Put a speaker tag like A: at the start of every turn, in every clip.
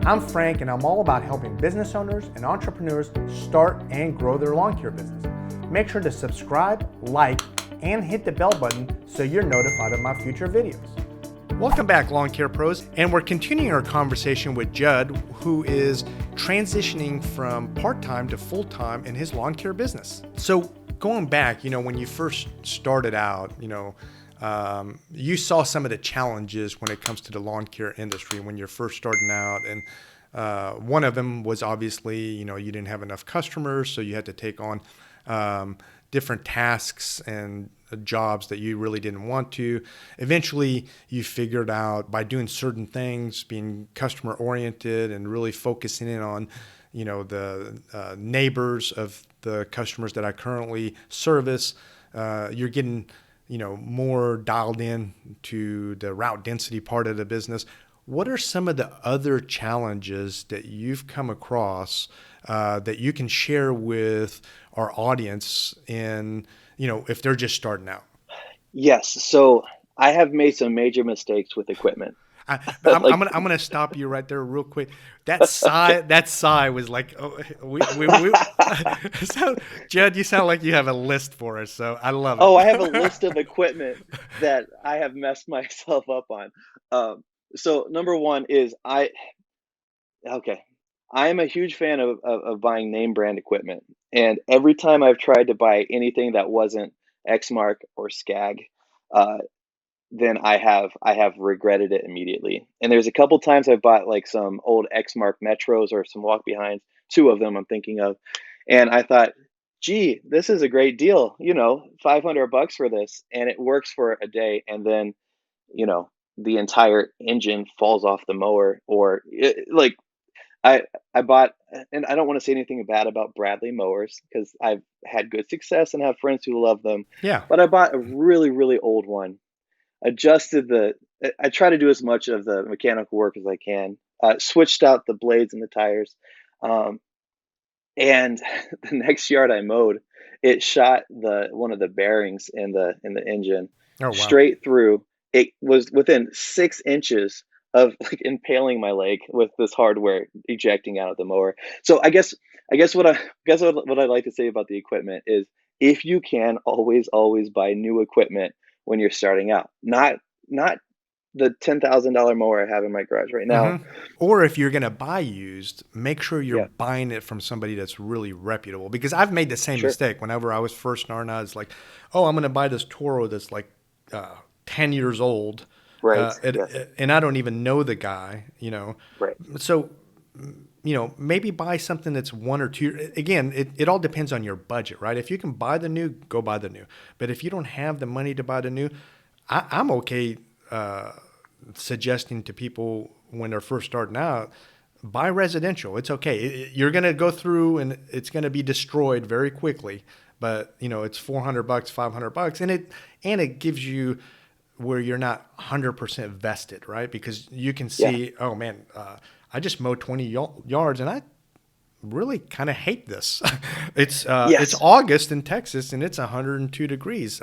A: I'm Frank, and I'm all about helping business owners and entrepreneurs start and grow their lawn care business. Make sure to subscribe, like, and hit the bell button so you're notified of my future videos. Welcome back, Lawn Care Pros, and we're continuing our conversation with Judd, who is transitioning from part-time to full-time in his lawn care business. So going back, when you first started out, you saw some of the challenges when it comes to the lawn care industry when you're first starting out. And one of them was obviously, you didn't have enough customers, so you had to take on different tasks and jobs that you really didn't want to. Eventually, you figured out by doing certain things, being customer oriented and really focusing in on, the neighbors of the customers that I currently service, you're getting more dialed in to the route density part of the business. What are some of the other challenges that you've come across that you can share with our audience in, if they're just starting out?
B: Yes. So I have made some major mistakes with equipment.
A: I'm gonna stop you right there real quick. That sigh was like, oh, we so Judd, you sound like you have a list for us, so I love it.
B: Oh, I have a list of equipment that I have messed myself up on. So number one is okay. I am a huge fan of buying name brand equipment. And every time I've tried to buy anything that wasn't Exmark or Skag, uh, then I have regretted it immediately. And there's a couple times I've bought like some old Exmark Metros or some walk behinds, two of them I'm thinking of. And I thought, gee, this is a great deal, $500 for this. And it works for a day. And then, you know, the entire engine falls off the mower like I I bought, and I don't want to say anything bad about Bradley mowers because I've had good success and have friends who love them.
A: Yeah.
B: But I bought a really, really old one, adjusted I try to do as much of the mechanical work as I can, switched out the blades and the tires. Um, and the next yard I mowed, it shot one of the bearings in the engine
A: Oh, wow.
B: straight through. It was within 6 inches of like impaling my leg with this hardware ejecting out of the mower. So I guess what I like to say about the equipment is if you can always buy new equipment when you're starting out. Not the $10,000 mower I have in my garage right now.
A: Mm-hmm. Or if you're going to buy used, make sure you're
B: Yeah,
A: buying it from somebody that's really reputable. Because I've made the same
B: sure.
A: mistake. Whenever I was first starting out, it's like, oh, I'm going to buy this Toro that's like 10 years old.
B: Right. Yes.
A: And I don't even know the guy.
B: Right.
A: So, maybe buy something that's one or two. Again, it all depends on your budget, right? If you can buy the new, go buy the new. But if you don't have the money to buy the new, I'm okay suggesting to people when they're first starting out, buy residential. It's okay. You're going to go through and it's going to be destroyed very quickly, but it's $400, $500, and it gives you where you're not 100% vested, right? Because you can
B: Yeah.
A: see, oh man, I just mowed 20 yards and I really kind of hate this. It's
B: Yes.
A: August in Texas and it's 102 degrees.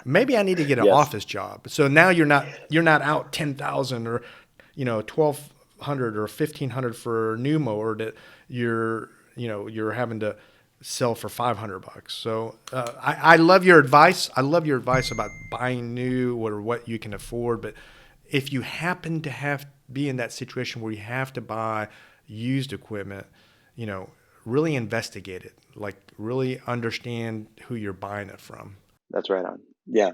A: Maybe I need to get an
B: Yes.
A: office job. So now you're not out 10,000 or 1,200 or 1,500 for a new mower that you're having to sell for $500. So I love your advice. I love your advice about buying new or what you can afford. But if you happen to be in that situation where you have to buy used equipment, really investigate it. Like really understand who you're buying it from.
B: That's right on. Yeah.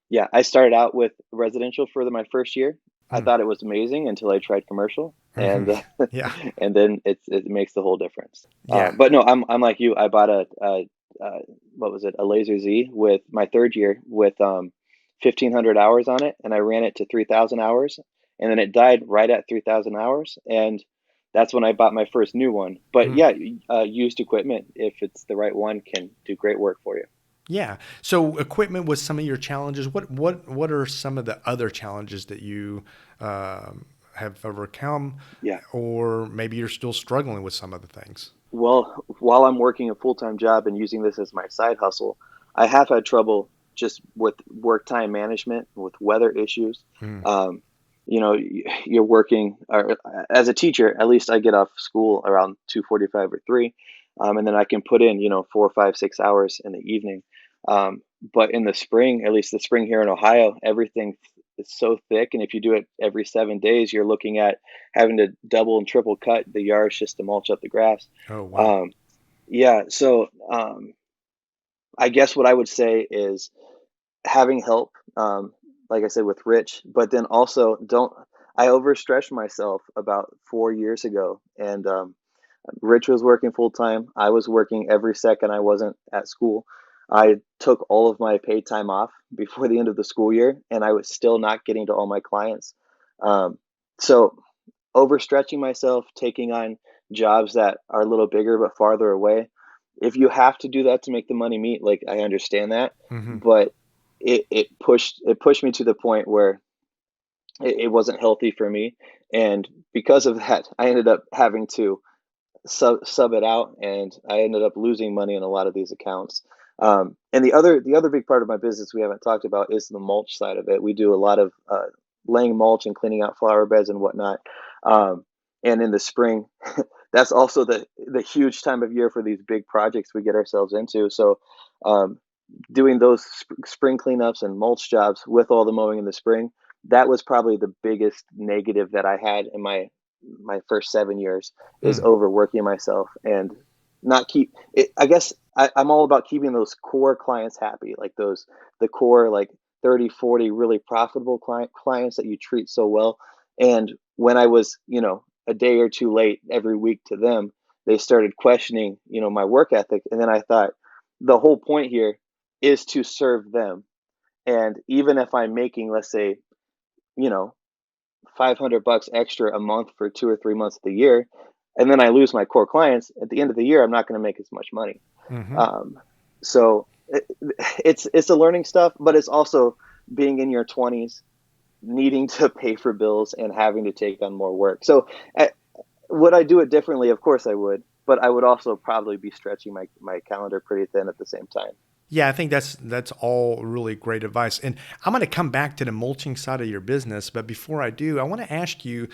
B: Yeah, I started out with residential for my first year. I
A: Mm.
B: thought it was amazing until I tried commercial,
A: Hmm.
B: and
A: Yeah.
B: and then it makes the whole difference.
A: Yeah.
B: But no, I'm like you. I bought a what was it? A Laser Z with my third year with 1,500 hours on it, and I ran it to 3,000 hours, and then it died right at 3,000 hours, and that's when I bought my first new one. But
A: Mm.
B: yeah, used equipment, if it's the right one, can do great work for you.
A: Yeah. So equipment was some of your challenges. What are some of the other challenges that you have overcome,
B: Yeah.
A: or maybe you're still struggling with some of the things?
B: Well, while I'm working a full-time job and using this as my side hustle, I have had trouble just with work time management, with weather issues.
A: Mm.
B: Um, you're working, or as a teacher, at least I get off school around 2:45 or 3, and then I can put in 4, 5, 6 hours in the evening. But in the spring, at least the spring here in Ohio, everything is so thick, and if you do it every 7 days, you're looking at having to double and triple cut the yards just to mulch up the grass.
A: Oh, wow.
B: Um, yeah, so I guess what I would say is having help, like I said, with Rich, but then also don't. I overstretched myself about 4 years ago, and Rich was working full time. I was working every second I wasn't at school. I took all of my paid time off before the end of the school year, and I was still not getting to all my clients. Um, so overstretching myself, taking on jobs that are a little bigger but farther away. If you have to do that to make the money meet, like I understand that,
A: Hmm.
B: but it pushed me to the point where it wasn't healthy for me, and because of that, I ended up having to sub it out, and I ended up losing money in a lot of these accounts. And the other big part of my business we haven't talked about is the mulch side of it. We do a lot of laying mulch and cleaning out flower beds and whatnot. Um, and in the spring, that's also the huge time of year for these big projects we get ourselves into. So um, doing those spring cleanups and mulch jobs with all the mowing in the spring, that was probably the biggest negative that I had in my first 7 years, is
A: Mm.
B: overworking myself and not keep it. I guess I'm all about keeping those core clients happy, like the core, like 30, 40 really profitable clients that you treat so well. And when I was, a day or two late every week to them, they started questioning, my work ethic. And then I thought, the whole point here is to serve them. And even if I'm making, let's say, you know, $500 extra a month for 2 or 3 months of the year, and then I lose my core clients at the end of the year, I'm not going to make as much money.
A: Hmm.
B: Um, so it's a learning stuff, but it's also being in your 20s, needing to pay for bills and having to take on more work. So would I do it differently? Of course I would, but I would also probably be stretching my calendar pretty thin at the same time.
A: Yeah, I think that's all really great advice. And I'm going to come back to the mulching side of your business, but before I do, I want to ask you,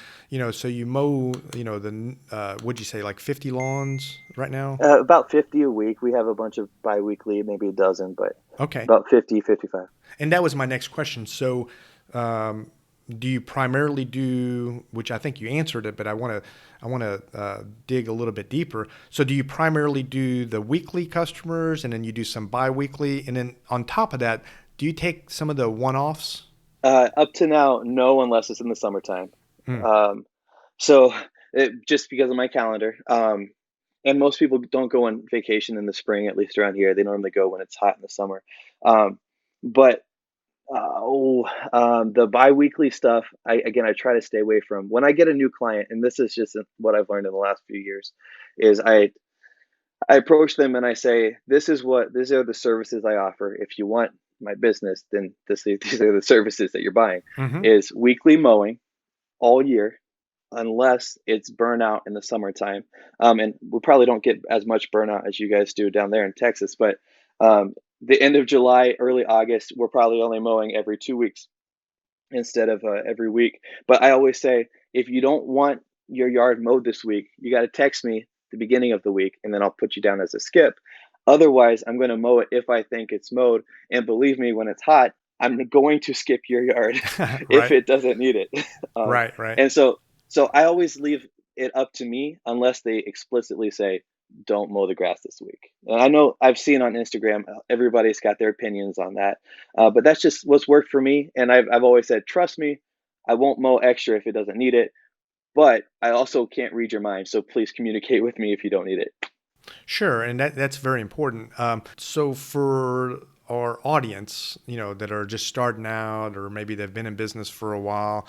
A: so you mow, the would you say like 50 lawns right now?
B: About 50 a week. We have a bunch of biweekly, maybe a dozen, but
A: Okay.
B: about 50, 55.
A: And that was my next question. So, um, do you primarily do, which I think you answered it, but I want to dig a little bit deeper. So, do you primarily do the weekly customers, and then you do some biweekly, and then on top of that, do you take some of the one-offs?
B: Up to now, no, unless it's in the summertime.
A: Hmm.
B: Um, so just because of my calendar. And most people don't go on vacation in the spring, at least around here. They normally go when it's hot in the summer. Um, but the biweekly stuff, I try to stay away from. When I get a new client, and this is just what I've learned in the last few years, is I approach them and I say, these are the services I offer. If you want my business, then these are the services that you're buying.
A: Mm-hmm.
B: Is weekly mowing all year, unless it's burnout in the summertime. And we probably don't get as much burnout as you guys do down there in Texas, but the end of July, early August, we're probably only mowing every 2 weeks instead of every week. But I always say, if you don't want your yard mowed this week, you got to text me the beginning of the week, and then I'll put you down as a skip. Otherwise, I'm going to mow it if I think it's mowed. And believe me, when it's hot, I'm going to skip your yard if
A: Right.
B: it doesn't need it. Um,
A: Right. Right.
B: and so I always leave it up to me unless they explicitly say, don't mow the grass this week. And I know I've seen on Instagram, everybody's got their opinions on that. But that's just what's worked for me. And I've always said, trust me, I won't mow extra if it doesn't need it. But I also can't read your mind. So please communicate with me if you don't need it.
A: Sure, and that's very important. So for our audience, that are just starting out, or maybe they've been in business for a while,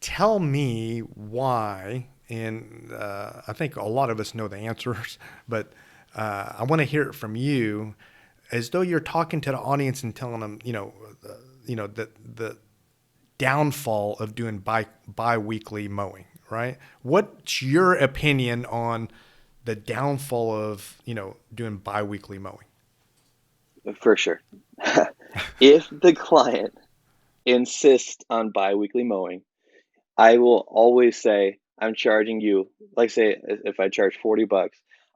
A: tell me why. And I think a lot of us know the answers, but I want to hear it from you, as though you're talking to the audience and telling them, the downfall of doing bi-weekly mowing, right? What's your opinion on the downfall of, doing bi-weekly mowing?
B: For sure. If the client insists on biweekly mowing, I will always say, I'm charging you, like say if I charge $40,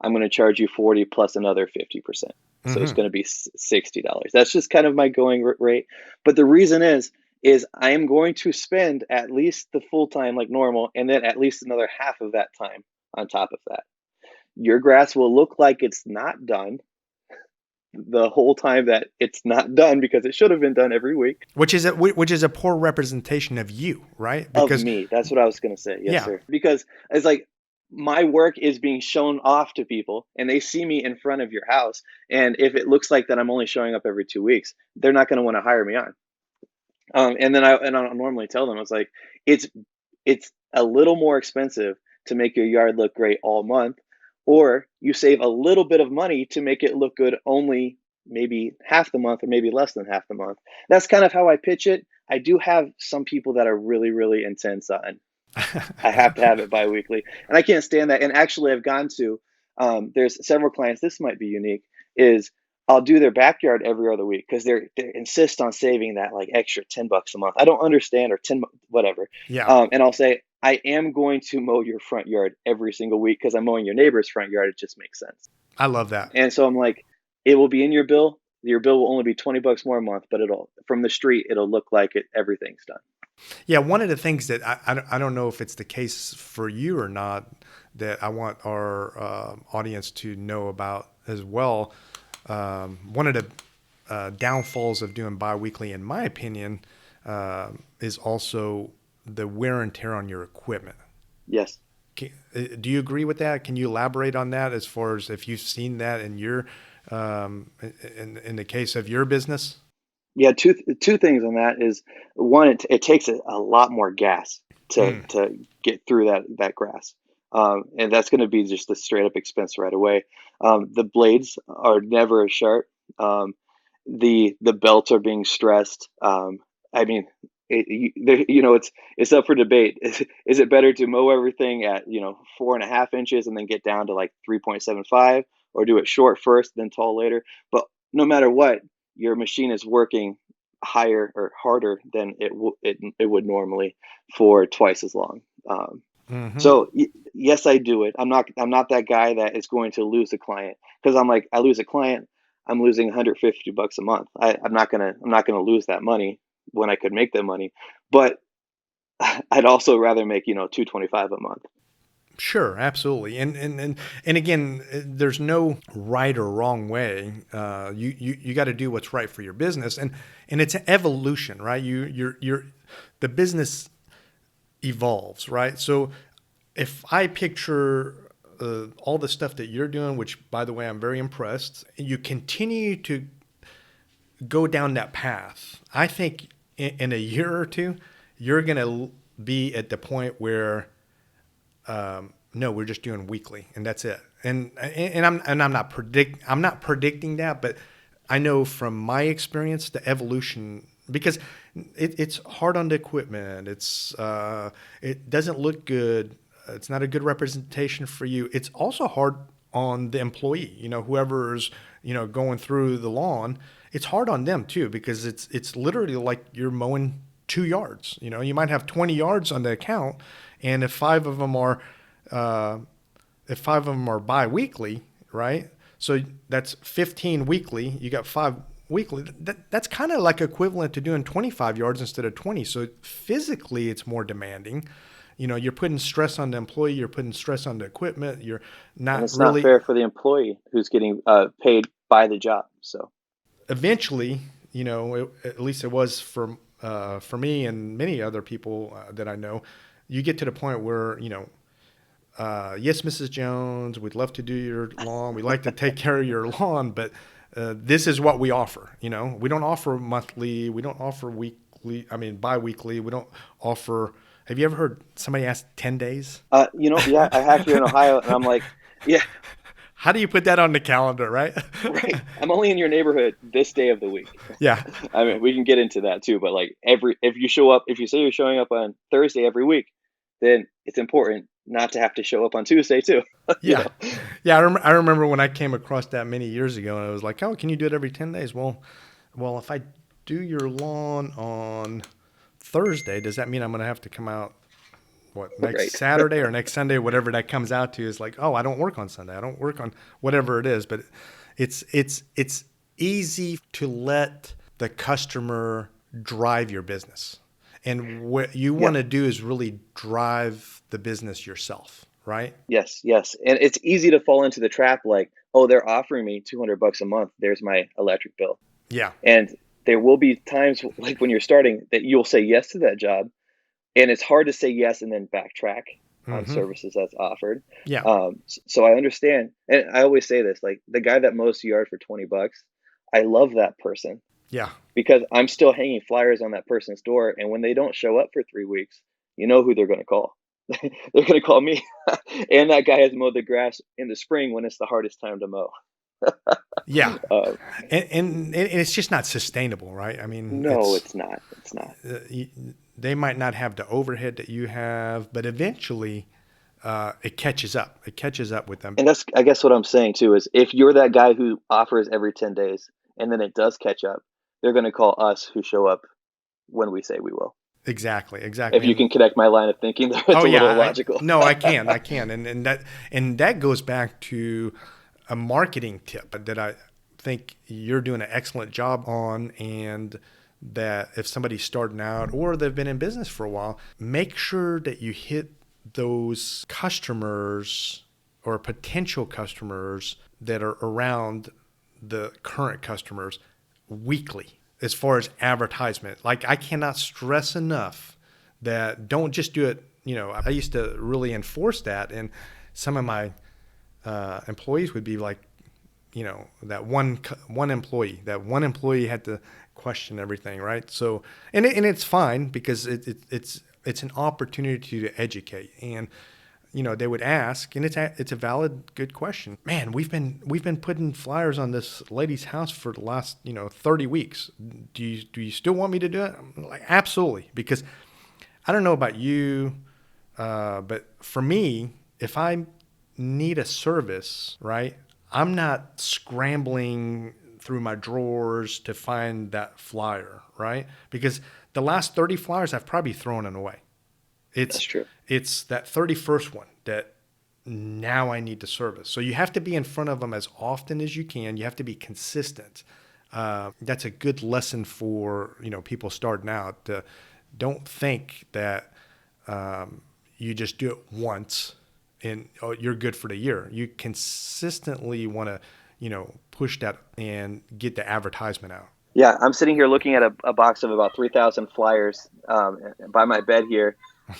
B: I'm going to charge you 40 plus another 50%. So it's
A: Mm-hmm.
B: going to be $60. That's just kind of my going rate. But the reason is I am going to spend at least the full time like normal, and then at least another half of that time on top of that. Your grass will look like it's not done the whole time that it's not done because it should have been done every week.
A: Which is a poor representation of you, right?
B: Of
A: Because
B: me. That's what I was going to say. Yes,
A: yeah,
B: sir. Because it's like my work is being shown off to people and they see me in front of your house. And if it looks like that I'm only showing up every 2 weeks, they're not going to want to hire me on. And I'll normally tell them, it's like, it's it's a little more expensive to make your yard look great all month, or you save a little bit of money to make it look good only maybe half the month or maybe less than half the month. That's kind of how I pitch it. I do have some people that are really, really intense on I have to have it biweekly, and I can't stand that. And actually, I've gone to there's several clients. This might be unique. Is I'll do their backyard every other week because they insist on saving that like extra $10 a month. I don't understand or whatever.
A: yeah,
B: And I'll say I am going to mow your front yard every single week because I'm mowing your neighbor's front yard. It just makes sense.
A: I love that.
B: And so I'm like, it will be in your bill. Your bill will only be $20 more a month, but it'll from the street. It'll look like everything's done.
A: Yeah, one of the things that I don't know if it's the case for you or not that I want our audience to know about as well. One of the downfalls of doing biweekly, in my opinion, is also the wear and tear on your equipment.
B: Yes.
A: Do you agree with that? Can you elaborate on that as far as if you've seen that in your in the case of your business?
B: Yeah, two things on that is one, it takes a lot more gas
A: Mm.
B: to get through that grass, and that's going to be just the straight up expense right away. The blades are never as sharp. Um, the belts are being stressed. I mean, it's up for debate. Is it better to mow everything at 4.5 inches and then get down to like 3.75, or do it short first, then tall later? But no matter what, your machine is working higher or harder than it would normally for twice as long.
A: Hmm.
B: So yes, I do it. I'm not that guy that is going to lose a client because I'm like I lose a client, I'm losing $150 a month. I'm not gonna lose that money when I could make that money, but I'd also rather make 225 a month.
A: Sure, absolutely, and again, there's no right or wrong way. You got to do what's right for your business, and it's an evolution, right? You're the business evolves, right? So if I picture all the stuff that you're doing, which by the way I'm very impressed, you continue to go down that path. I think in a year or two, you're gonna be at the point where no, we're just doing weekly, and that's it. I'm not predicting that, but I know from my experience the evolution because it's hard on the equipment. It doesn't look good. It's not a good representation for you. It's also hard on the employee. Whoever's going through the lawn. It's hard on them too because it's literally like you're mowing 2 yards. You might have 20 yards on the account, and uh, if five of them are bi-weekly, right? So that's 15 weekly. You got 5 weekly. That's kind of like equivalent to doing 25 yards instead of 20. So physically, it's more demanding. You're putting stress on the employee. You're putting stress on the equipment. You're
B: And
A: not
B: it's not
A: really
B: fair for the employee who's getting paid by the job. So
A: eventually, at least it was for me and many other people that I know. You get to the point where yes, Mrs. Jones, we'd love to do your lawn. We like to take care of your lawn, but this is what we offer. We don't offer monthly. We don't offer weekly. I mean, bi-weekly. We don't offer. Have you ever heard somebody ask 10 days?
B: yeah, I have here in Ohio, and I'm like, yeah,
A: How do you put that on the calendar, right?
B: right. I'm only in your neighborhood this day of the week.
A: Yeah.
B: I mean, we can get into that too, but like if you say you're showing up on Thursday every week, then it's important not to have to show up on Tuesday too. you
A: Yeah.
B: know.
A: Yeah. I remember when I came across that many years ago and I was like, oh, can you do it every 10 days? Well, if I do your lawn on Thursday, does that mean I'm going to have to come out next
B: Right.
A: Saturday or next Sunday, whatever that comes out to is like, oh, I don't work on Sunday. I don't work on whatever it is. But it's easy to let the customer drive your business. And what you
B: Yeah.
A: want to do is really drive the business yourself, right?
B: Yes, yes. And it's easy to fall into the trap like, oh, they're offering me 200 bucks a month. There's my electric bill.
A: Yeah.
B: And there will be times like when you're starting that you'll say yes to that job, and it's hard to say yes and then backtrack on
A: Mm-hmm.
B: services that's offered.
A: Yeah.
B: So I understand, and I always say this, like the guy that mows the yard for 20 bucks, I love that person
A: Yeah.
B: because I'm still hanging flyers on that person's door, and when they don't show up for 3 weeks, you know who they're going to call. They're going to call me, and that guy has mowed the grass in the spring when it's the hardest time to mow.
A: Yeah.
B: Uh,
A: And it's just not sustainable, right? I mean,
B: no, it's not. It's not.
A: they might not have the overhead that you have, but eventually it catches up. It catches up with them.
B: And that's, I guess, what I'm saying too is if you're that guy who offers every 10 days and then it does catch up, they're going to call us who show up when we say we will.
A: Exactly.
B: If
A: Exactly.
B: you can connect my line of thinking there, it's
A: Oh
B: a
A: yeah,
B: little illogical.
A: no, I can, and that goes back to a marketing tip that I think you're doing an excellent job on, and that if somebody's starting out or they've been in business for a while, make sure that you hit those customers or potential customers that are around the current customers weekly as far as advertisement. Like I cannot stress enough that don't just do it. I used to really enforce that, and some of my employees would be like, that one employee had to question everything, right? So, and it's fine because it's an opportunity to educate, and they would ask, and it's a valid, good question. Man, we've been putting flyers on this lady's house for the last 30 weeks. Do you still want me to do it? I'm like, absolutely, because I don't know about you, but for me, if I need a service, right, I'm not scrambling through my drawers to find that flyer, right? Because the last 30 flyers I've probably thrown it away.
B: That's true.
A: It's that 31st one that now I need to service. So you have to be in front of them as often as you can. You have to be consistent. That's a good lesson for people starting out. Don't think that you just do it once and you're good for the year. You consistently want to push that and get the advertisement out.
B: Yeah, I'm sitting here looking at a box of about 3,000 flyers by my bed here,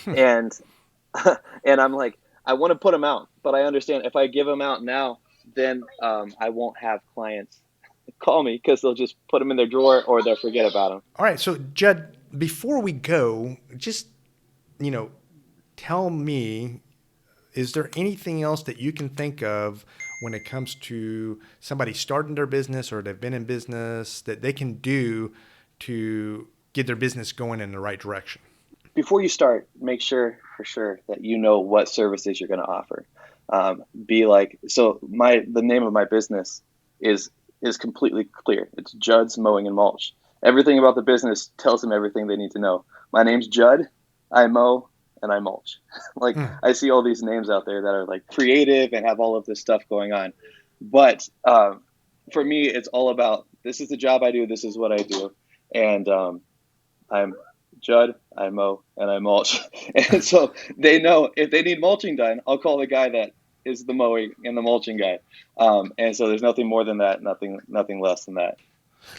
B: and and I'm like, I want to put them out, but I understand if I give them out now, then I won't have clients call me because they'll just put them in their drawer or they'll forget about them.
A: All right, so Judd, before we go, just tell me, is there anything else that you can think of when it comes to somebody starting their business or they've been in business that they can do to get their business going in the right direction?
B: Before you start, make sure for sure that you know what services you're going to offer. Be like, so the name of my business is completely clear. It's Judd's Mowing and Mulch. Everything about the business tells them everything they need to know. My name's Judd. I mow and I mulch. Like I see all these names out there that are like creative and have all of this stuff going on. But for me, it's all about, this is the job I do. This is what I do. And I'm Judd, I mow, and I mulch. And so they know if they need mulching done, I'll call the guy that is the mowing and the mulching guy. And so there's nothing more than that, nothing less than that.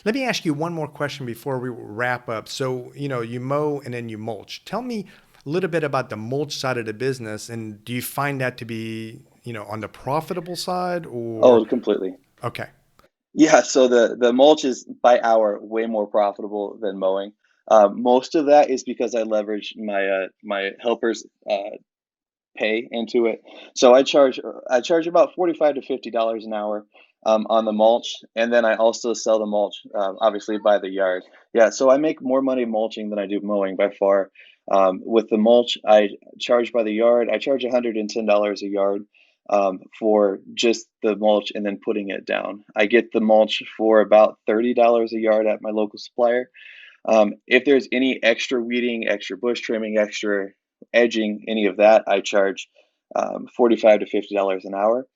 A: Let me ask you one more question before we wrap up. So, you mow and then you mulch. Tell me a little bit about the mulch side of the business, and do you find that to be, on the profitable side or?
B: Oh, completely.
A: Okay.
B: Yeah, so the mulch is by hour way more profitable than mowing. Most of that is because I leverage my helpers pay into it. So I charge about $45 to $50 an hour on the mulch, and then I also sell the mulch obviously by the yard. Yeah, so I make more money mulching than I do mowing by far. With the mulch, I charge by the yard. I charge $110 a yard for just the mulch and then putting it down. I get the mulch for about $30 a yard at my local supplier. If there's any extra weeding, extra bush trimming, extra edging any of that, I charge $45 to $50 an hour.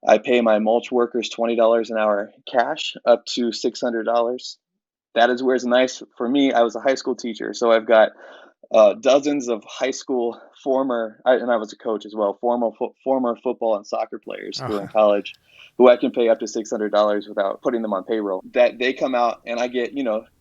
B: I pay my mulch workers $20 an hour cash, up to $600. That is where it's nice for me. I was a high school teacher, so I've got dozens of high school and I was a coach as well, former football and soccer players who are in college, who I can pay up to $600 without putting them on payroll. That they come out and I get,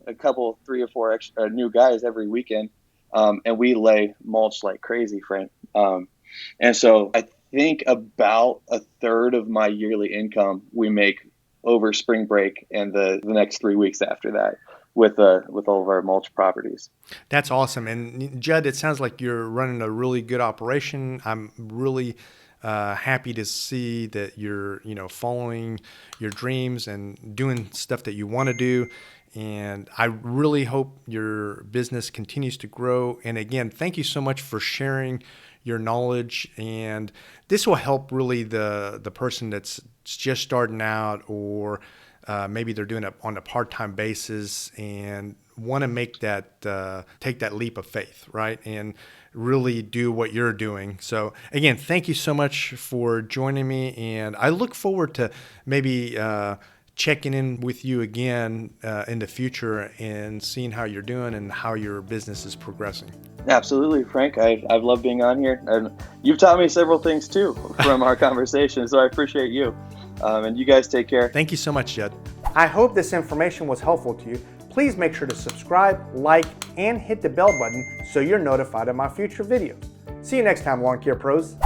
B: a couple, 3 or 4 extra new guys every weekend, and we lay mulch like crazy, Frank. And so I think about a third of my yearly income we make over spring break and the next 3 weeks after that, with all of our mulch properties.
A: That's awesome. And Judd, it sounds like you're running a really good operation. I'm really happy to see that you're, following your dreams and doing stuff that you want to do. And I really hope your business continues to grow. And again, thank you so much for sharing your knowledge. And this will help really the person that's just starting out, or maybe they're doing it on a part-time basis and want to make that, take that leap of faith, right? And really do what you're doing. So again, thank you so much for joining me. And I look forward to maybe checking in with you again in the future and seeing how you're doing and how your business is progressing.
B: Absolutely, Frank. I've loved being on here. And you've taught me several things too from our conversation. So I appreciate you. And you guys take care.
A: Thank you so much, Judd. I hope this information was helpful to you. Please make sure to subscribe, like, and hit the bell button so you're notified of my future videos. See you next time, Lawn Care Pros.